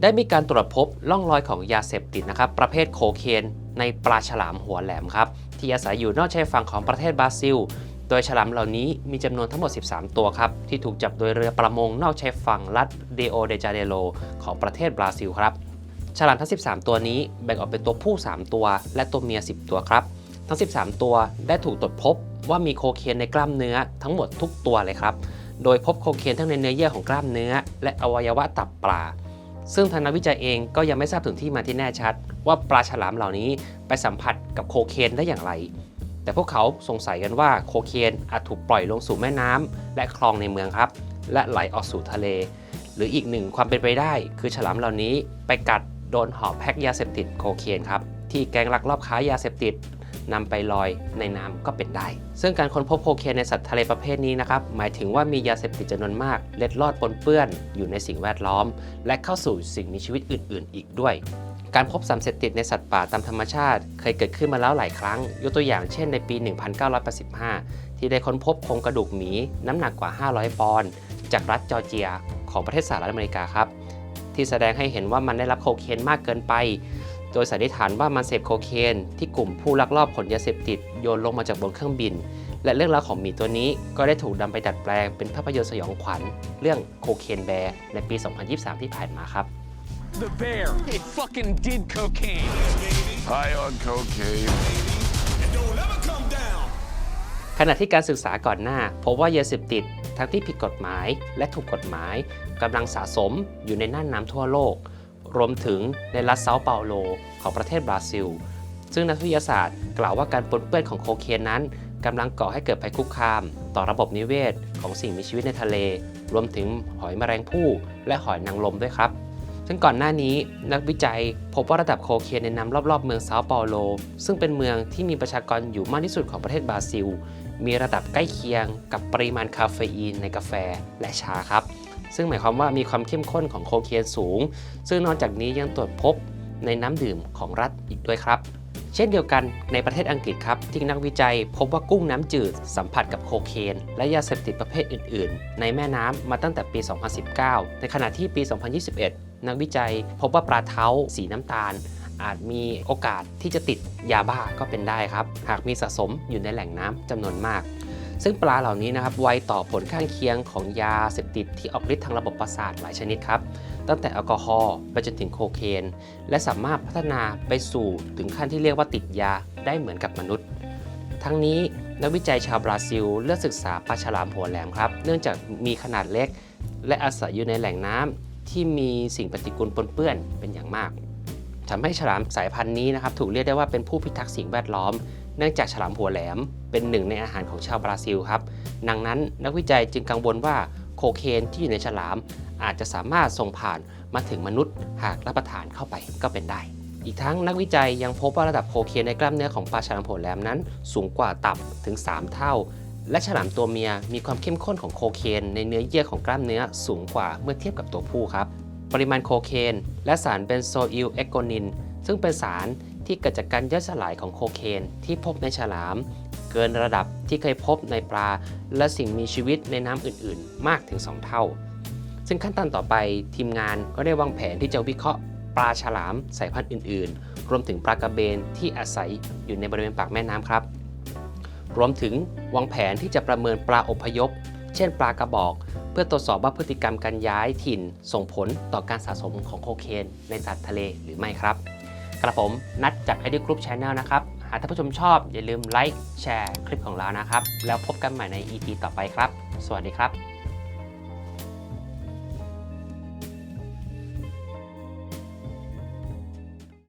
ได้มีการตรวจพบร่องรอยของยาเสพติดนะครับประเภทโคเคนในปลาฉลามหัวแหลมครับที่อาศัยอยู่นอกชายฝั่งของประเทศบราซิลโดยฉลามเหล่านี้มีจำนวนทั้งหมด 13 ตัวครับที่ถูกจับโดยเรือประมงนอกชายฝั่งรัฐเดโอเดจาเนโรของประเทศบราซิลครับฉลามทั้ง 13 ตัวนี้แบ่งออกเป็นตัวผู้ 3 ตัวและตัวเมีย 10 ตัวครับทั้ง 13 ตัวได้ถูกตรวจพบว่ามีโคเคนในกล้ามเนื้อทั้งหมดทุกตัวเลยครับโดยพบโคเคนทั้งในเนื้อเยื่อของกล้ามเนื้อและอวัยวะตับปลาซึ่งทางนักวิจัยเองก็ยังไม่ทราบถึงที่มาที่แน่ชัดว่าปลาฉลามเหล่านี้ไปสัมผัสกับโคเคนได้อย่างไรแต่พวกเขาสงสัยกันว่าโคเคนอาจถูกปล่อยลงสู่แม่น้ำและคลองในเมืองครับและไหลออกสู่ทะเลหรืออีกหนึ่งความเป็นไปได้คือฉลามเหล่านี้ไปกัดโดนห่อแพ็คยาเสพติดโคเคนครับที่แก๊งลักลอบค้ายาเสพติดนำไปลอยในน้ำก็เป็นได้ซึ่งการค้นพบโคเคนในสัตว์ทะเลประเภทนี้นะครับหมายถึงว่ามียาเสพติดจำนวนมากเล็ดลอดปนเปื้อนอยู่ในสิ่งแวดล้อมและเข้าสู่สิ่งมีชีวิตอื่นๆอีกด้วยการพบสารเสพติดในสัตว์ป่าตามธรรมชาติเคยเกิดขึ้นมาแล้วหลายครั้งยกตัวอย่างเช่นในปี 1985 ที่ได้ค้นพบโครงกระดูกหมีน้ำหนักกว่า 500 ปอนด์จากรัฐจอร์เจียของประเทศสหรัฐอเมริกาครับที่แสดงให้เห็นว่ามันได้รับโคเคนมากเกินไปโดยสันนิษฐานว่ามันเสพโคเคนที่กลุ่มผู้ลักลอบขนยาเสพติดโยนลงมาจากบนเครื่องบินและเรื่องราวของหมีตัวนี้ก็ได้ถูกนำไปดัดแปลงเป็นภาพยนตร์สยองขวัญเรื่องโคเคนแบร์ในปี 2023 ที่ผ่านมาครับ The bear, it fucking did cocaine. High on cocaine. And don't ever come down. ขณะที่การศึกษาก่อนหน้าพบว่ายาเสพติดทั้งที่ผิดกฎหมายและถูกกฎหมายกำลังสะสมอยู่ในน่านน้ำทั่วโลกรวมถึงในรัฐเซาเปาโลของประเทศบราซิลซึ่งนักวิทยาศาสตร์กล่าวว่าการปนเปื้อนของโคเคนนั้นกำลังก่อให้เกิดภัยคุกคามต่อระบบนิเวศของสิ่งมีชีวิตในทะเลรวมถึงหอยแมลงภู่และหอยนางรมด้วยครับซึ่งก่อนหน้านี้นักวิจัยพบว่าระดับโคเคนในน้ำรอบๆเมืองเซาเปาโลซึ่งเป็นเมืองที่มีประชากรอยู่มากที่สุดของประเทศบราซิลมีระดับใกล้เคียงกับปริมาณคาเฟอีนในกาแฟและชาครับซึ่งหมายความว่ามีความเข้มข้นของโคเคนสูงซึ่งนอกจากนี้ยังตรวจพบในน้ำดื่มของรัฐอีกด้วยครับเช่นเดียวกันในประเทศอังกฤษครับที่นักวิจัยพบว่ากุ้งน้ำจืดสัมผัสกับโคเคนและยาเสพติดประเภทอื่นๆในแม่น้ำมาตั้งแต่ปี 2019 ในขณะที่ปี 2021 นักวิจัยพบว่าปลาเท้าสีน้ำตาลอาจมีโอกาสที่จะติดยาบ้าก็เป็นได้ครับหากมีสะสมอยู่ในแหล่งน้ำจำนวนมากซึ่งปลาเหล่านี้นะครับไวต่อผลข้างเคียงของยาเสพติดที่ออกฤทธิ์ทางระบบประสาทหลายชนิดครับตั้งแต่แอลกอฮอล์ไปจนถึงโคเคนและสามารถพัฒนาไปสู่ถึงขั้นที่เรียกว่าติดยาได้เหมือนกับมนุษย์ทั้งนี้นักวิจัยชาวบราซิลเลือกศึกษาปลาฉลามหัวแหลมครับเนื่องจากมีขนาดเล็กและอาศัยอยู่ในแหล่งน้ำที่มีสิ่งปฏิกูลปนเปื้อนเป็นอย่างมากทำให้ฉลามสายพันธุ์นี้นะครับถูกเรียกได้ว่าเป็นผู้พิทักษ์สิ่งแวดล้อมเนื่องจากฉลามหัวแหลมเป็นหนึ่งในอาหารของชาวบราซิลครับดังนั้นนักวิจัยจึงกังวลว่าโคเคนที่อยู่ในฉลามอาจจะสามารถส่งผ่านมาถึงมนุษย์หากรับประทานเข้าไปก็เป็นได้อีกทั้งนักวิจัยยังพบว่าระดับโคเคนในกล้ามเนื้อของปลาฉลามหัวแหลมนั้นสูงกว่าตับถึง 3 เท่าและฉลามตัวเมียมีความเข้มข้นของโคเคนในเนื้อเยื่อของกล้ามเนื้อสูงกว่าเมื่อเทียบกับตัวผู้ครับปริมาณโคเคนและสารเบนโซอิลเอโกนินซึ่งเป็นสารที่เกิดจากการย่อยสลายของโคเคนที่พบในฉลามเกินระดับที่เคยพบในปลาและสิ่งมีชีวิตในน้ำอื่นๆมากถึง 2 เท่าซึ่งขั้นตอนต่อไปทีมงานก็ได้วางแผนที่จะวิเคราะห์ปลาฉลามสายพันธุ์อื่นๆรวมถึงปลากระเบนที่อาศัยอยู่ในบริเวณปากแม่น้ำครับรวมถึงวางแผนที่จะประเมินปลาอพยพเช่นปลากระบอกเพื่อตรวจสอบว่าพฤติกรรมการย้ายถิ่นส่งผลต่อการสะสมของโคเคนในสัตว์ทะเลหรือไม่ครับกระผมนัดจาก ID Group Channel นะครับหากท่านผู้ชมชอบอย่าลืมไลค์แชร์คลิปของเรานะครับแล้วพบกันใหม่ใน EP ต่อไปครับสวัสดีครับ